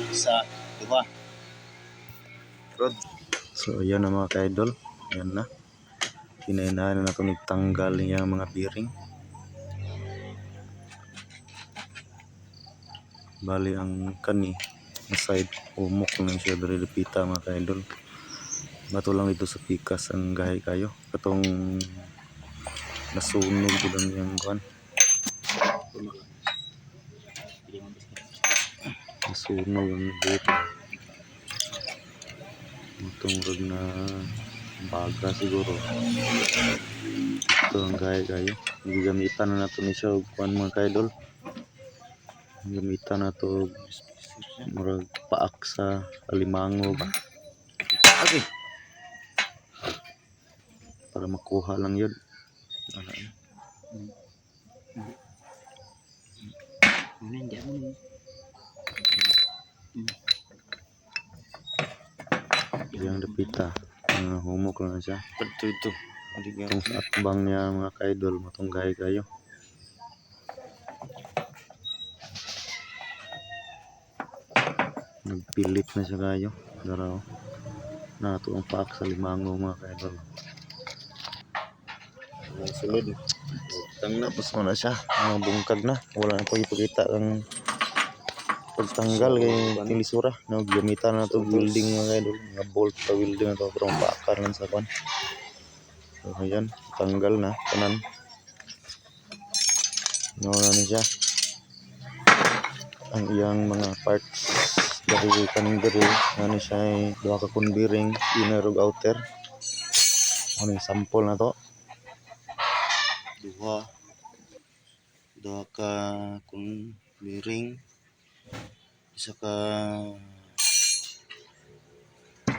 isa, dua. So ayan na mga ka-idol, ayan na. Hinahinaan na ito nagtanggal niya mga bearing. Bali ang kani na side umok lang siya dari dipita mga ka-idol. Bato lang dito sa pikas ang gahi kayo. Katong nasunog ko lang yung kuan. Nasunog ang buhok. Itong rog na baga siguro. Ito ang gahi kayo. Gagamitan na nato ni siya og kuan mga ka-idol. Gamitan na to murag paak sa alimango ba. Okay. Para makuha lang yun. Yang dapita, humok lang siya. Ito. Itong sa atbang niya mga ka-idol, matunggay kayo. Nagpilit na siya kayo. Daraw. Nato ang paak sa limango mga ka-idol. Sulod. Tapos mo na siya. Bungkag na. Wala na po ipakita ang pagtanggal kay tilisura. Gamitan na ito welding mga ka-idol. Mga bolt pa welding na ito. Pero paakar lang sa kwan. So ayan. Tanggal na. Kanan. Nawala na siya. Ang iyang mga parts dari kaning diri ano siya ay duha ka kun bearing inner ug outer. Ano yung sample na to? Duha ka kun bearing, isa ka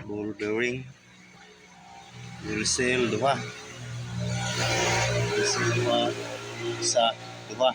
ball bearing, wheel seal duha, isa, duha.